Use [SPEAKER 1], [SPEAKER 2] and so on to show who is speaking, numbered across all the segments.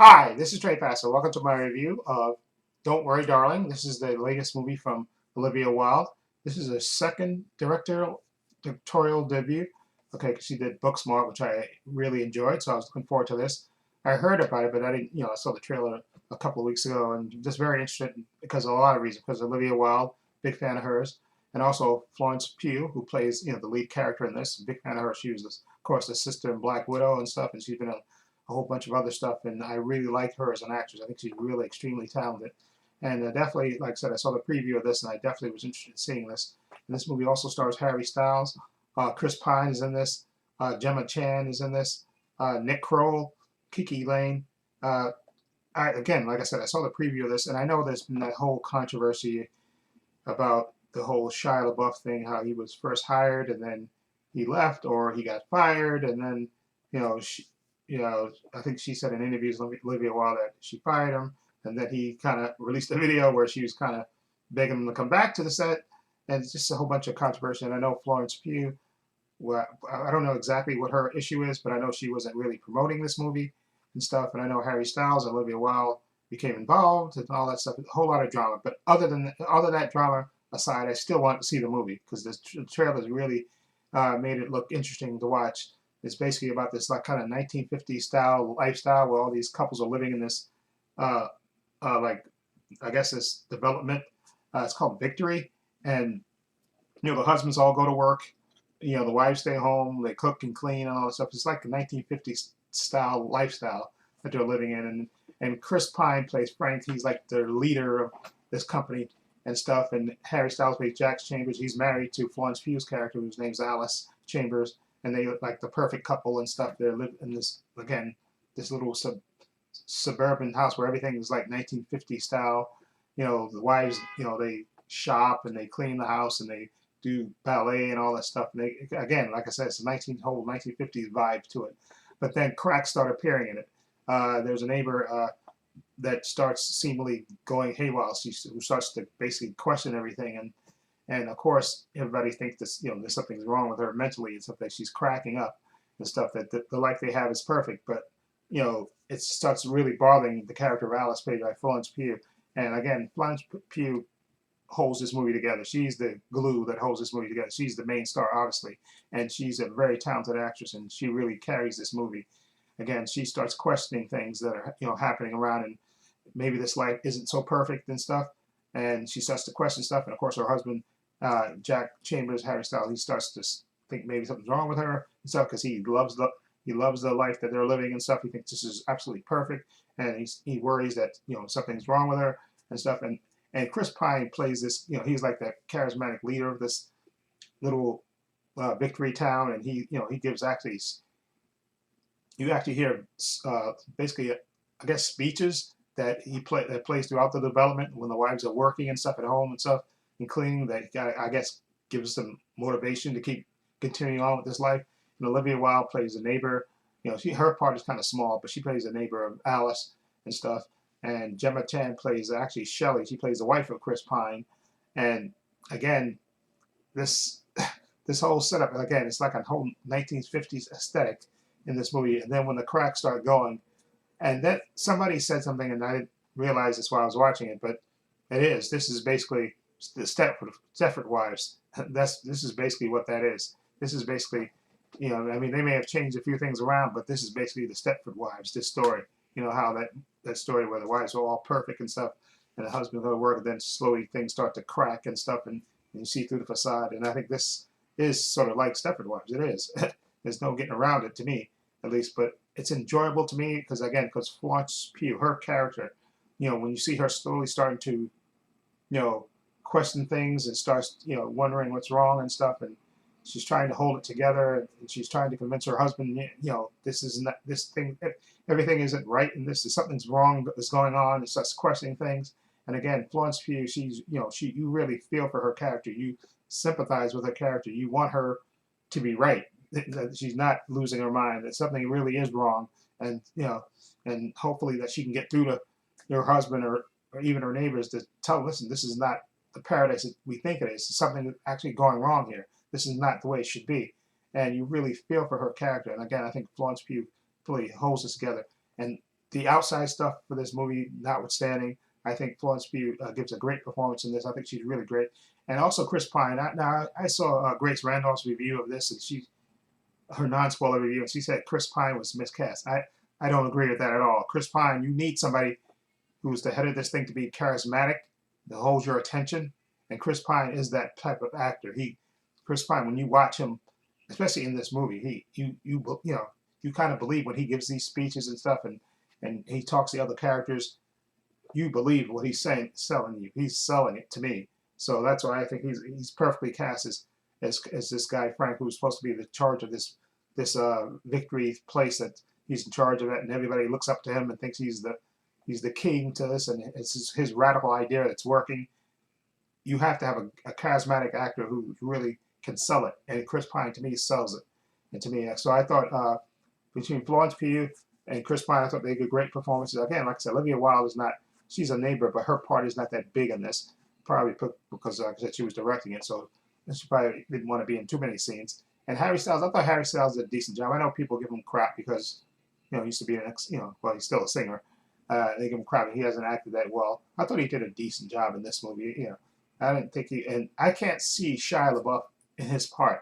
[SPEAKER 1] Hi, this is Trey Passo. Welcome to my review of Don't Worry, Darling. This is the latest movie from Olivia Wilde. This is her second directorial debut. Okay, because she did Booksmart, which I really enjoyed, so I was looking forward to this. I heard about it, but I didn't, I saw the trailer a couple of weeks ago and just very interested because of a lot of reasons. Because Olivia Wilde, big fan of hers, and also Florence Pugh, who plays, the lead character in this. Big fan of her. She was, of course, the sister in Black Widow and stuff, and she's been a whole bunch of other stuff, and I really like her as an actress. I think she's really extremely talented. And definitely, like I said, I saw the preview of this, and I definitely was interested in seeing this. And this movie also stars Harry Styles. Chris Pine is in this. Gemma Chan is in this. Nick Kroll, Kiki Lane. Uh, again, like I said, I saw the preview of this, and I know there's been that whole controversy about the whole Shia LaBeouf thing, how he was first hired and then he left or he got fired, and then you know she, I think she said in interviews, Olivia Wilde, that she fired him, and then he kind of released a video where she was kind of begging him to come back to the set, and it's just a whole bunch of controversy. And I know Florence Pugh, well, I don't know exactly what her issue is, but I know she wasn't really promoting this movie and stuff. And I know Harry Styles and Olivia Wilde became involved and all that stuff. A whole lot of drama. But other that drama aside, I still want to see the movie because the trailers really made it look interesting to watch. It's basically about this like kind of 1950s style lifestyle where all these couples are living in this uh, like I guess this development. It's called Victory, and the husbands all go to work. The wives stay home. They cook and clean and all that stuff. It's like a 1950s style lifestyle that they're living in. And Chris Pine plays Frank. He's like the leader of this company and stuff. And Harry Styles plays Jack Chambers. He's married to Florence Pugh's character, whose name's Alice Chambers. And they look like the perfect couple and stuff. They live in this, again, this little suburban house where everything is like 1950s style. The wives, they shop and they clean the house and they do ballet and all that stuff. And they, again, like I said, it's a whole 1950s vibe to it. But then cracks start appearing in it. There's a neighbor that starts seemingly going haywire. Who starts to basically question everything, and of course everybody thinks this, there's something's wrong with her mentally and stuff, that she's cracking up and stuff. That the life they have is perfect, but it starts really bothering the character of Alice, played by Florence Pugh. And again, Florence Pugh holds this movie together. She's the glue that holds this movie together. She's the main star, obviously, and she's a very talented actress, and she really carries this movie. Again, she starts questioning things that are happening around, and maybe this life isn't so perfect and stuff. And she starts to question stuff, and of course, her husband, Jack Chambers, Harry Styles, he starts to think maybe something's wrong with her and stuff because he loves the life that they're living and stuff. He thinks this is absolutely perfect, and he worries that something's wrong with her and stuff. And Chris Pine plays this. He's like the charismatic leader of this little victory town, and he gives actually, you actually hear basically I guess speeches that plays throughout the development when the wives are working and stuff at home and stuff and cleaning, that I guess gives them motivation to keep continuing on with this life. And Olivia Wilde plays a neighbor. Her part is kind of small, but she plays a neighbor of Alice and stuff. And Gemma Chan plays actually Shelley. She plays the wife of Chris Pine. And again, this this whole setup, again, it's like a whole 1950s aesthetic in this movie. And then when the cracks start going, and then somebody said something, and I didn't realize this while I was watching it, but this is basically the Stepford Wives. This is basically what that is. This is basically, I mean, they may have changed a few things around, but this is basically the Stepford Wives. This story, how that story where the wives are all perfect and stuff, and the husband go to work, and then slowly things start to crack and stuff, and you see through the facade. And I think this is sort of like Stepford Wives. It is. There's no getting around it, to me, at least. But it's enjoyable to me because Florence Pugh, her character, when you see her slowly starting to, question things and starts, wondering what's wrong and stuff, and she's trying to hold it together, and she's trying to convince her husband, this is not this thing, everything isn't right, and this is something's wrong that's going on, and starts questioning things. And again, Florence Pugh, she's, you really feel for her character, you sympathize with her character, you want her to be right, that she's not losing her mind, that something really is wrong, and and hopefully that she can get through to her husband or even her neighbors to tell, listen, this is not the paradise that we think it is. There's something actually going wrong here. This is not the way it should be. And you really feel for her character. And again, I think Florence Pugh really holds this together. And the outside stuff for this movie notwithstanding, I think Florence Pugh gives a great performance in this. I think she's really great. And also Chris Pine. I saw Grace Randolph's review of this, and her non-spoiler review, and she said Chris Pine was miscast. I don't agree with that at all. Chris Pine, you need somebody who's the head of this thing to be charismatic, that holds your attention, and Chris Pine is that type of actor. Chris Pine, when you watch him, especially in this movie, you kind of believe when he gives these speeches and stuff, and he talks to the other characters, you believe what he's saying, selling you. He's selling it to me. So that's why I think he's perfectly cast as this guy Frank, who's supposed to be the charge of this victory place, that he's in charge of it, and everybody looks up to him and thinks he's the king to this, and it's his radical idea that's working. You have to have a charismatic actor who really can sell it, and Chris Pine to me sells it. And to me, so I thought between Florence Pugh and Chris Pine, I thought they did great performances. Again, like I said, Olivia Wilde is not, she's a neighbor, but her part is not that big in this. Probably because like I said, she was directing it, so she probably didn't want to be in too many scenes. And Harry Styles, I thought Harry Styles did a decent job. I know people give him crap because, he used to be well, he's still a singer. They give him crap, and he hasn't acted that well. I thought he did a decent job in this movie. I didn't think and I can't see Shia LaBeouf in his part.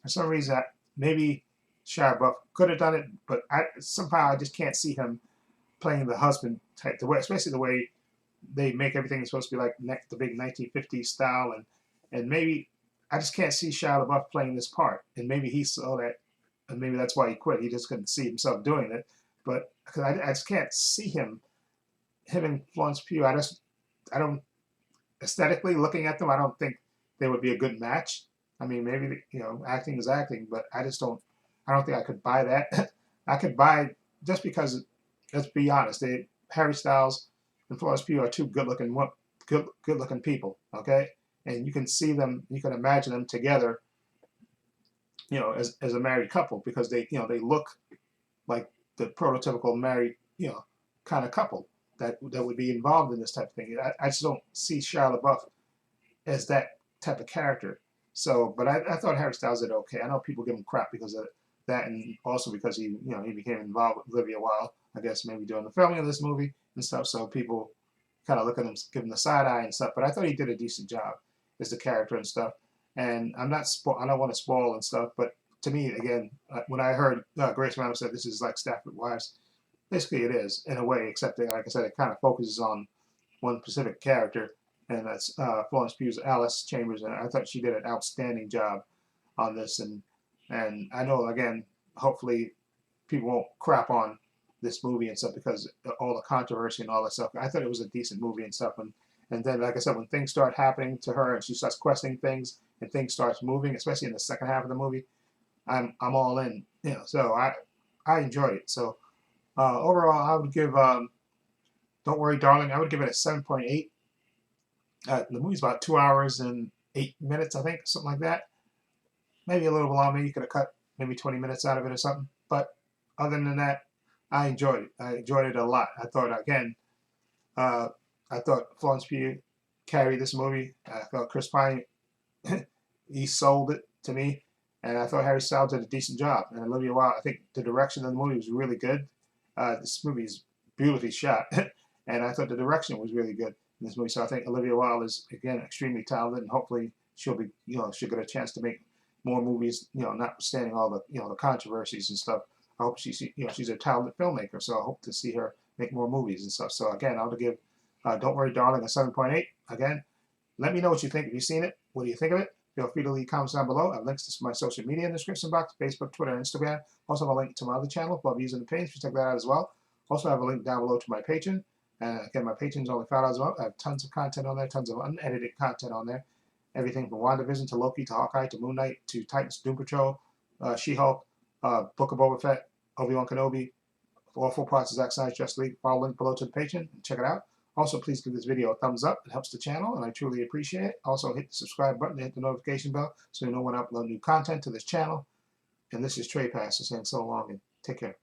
[SPEAKER 1] For some reason, maybe Shia LaBeouf could have done it, but somehow I just can't see him playing the husband type, especially the way they make everything supposed to be like the big 1950s style, and maybe I just can't see Shia LaBeouf playing this part, and maybe he saw that, and maybe that's why he quit. He just couldn't see himself doing it, but because I just can't see him and Florence Pugh. I don't aesthetically looking at them, I don't think they would be a good match. I mean, maybe acting is acting, but I just don't. I don't think I could buy that. I could buy just because. Let's be honest. Harry Styles and Florence Pugh are two good-looking people. Okay, and you can see them. You can imagine them together. As a married couple, because they look like the prototypical married kind of couple that would be involved in this type of thing. I just don't see Shia LaBeouf as that type of character. So, but I thought Harry Styles did okay. I know people give him crap because of that, and also because he became involved with Olivia Wilde, I guess maybe during the filming of this movie and stuff. So people kind of look at him, give him the side eye and stuff. But I thought he did a decent job as the character and stuff. And I don't want to spoil and stuff, but to me, again, when I heard Grace Randolph said this is like Stepford Wives, basically it is in a way, except that, like I said, it kind of focuses on one specific character, and that's Florence Pugh's Alice Chambers, and I thought she did an outstanding job on this, and I know, again, hopefully people won't crap on this movie and stuff because all the controversy and all that stuff. I thought it was a decent movie and stuff, and then, like I said, when things start happening to her and she starts questioning things and things starts moving, especially in the second half of the movie, I'm all in. So I enjoyed it. So overall, I would give Don't Worry, Darling. I would give it a 7.8. The movie's about 2 hours and 8 minutes, I think, something like that. Maybe a little long. Maybe you could have cut maybe 20 minutes out of it or something. But other than that, I enjoyed it. I enjoyed it a lot. I thought, again, I thought Florence Pugh carried this movie. I thought Chris Pine, he sold it to me. And I thought Harry Styles did a decent job. And Olivia Wilde, I think the direction of the movie was really good. This movie is beautifully shot. And I thought the direction was really good in this movie. So I think Olivia Wilde is, again, extremely talented. And hopefully she'll she'll get a chance to make more movies, notwithstanding all the, the controversies and stuff. I hope she's a talented filmmaker. So I hope to see her make more movies and stuff. So again, I'll give Don't Worry, Darling a 7.8. Again, let me know what you think. Have you seen it? What do you think of it? Feel free to leave comments down below. I have links to my social media in the description box, Facebook, Twitter, and Instagram. Also have a link to my other channel, Love Using the Page. Check that out as well. Also have a link down below to my Patreon. And again, my Patreon's only $5 a month. I have tons of content on there, tons of unedited content on there. Everything from WandaVision to Loki to Hawkeye to Moon Knight to Titans, Doom Patrol, She-Hulk, Book of Boba Fett, Obi-Wan Kenobi, all 4 parts of Zack Snyder's Justice League. Follow link below to the Patreon and check it out. Also, please give this video a thumbs up. It helps the channel, and I truly appreciate it. Also, hit the subscribe button and hit the notification bell so you know when I upload new content to this channel. And this is Trey Pastor saying so long and take care.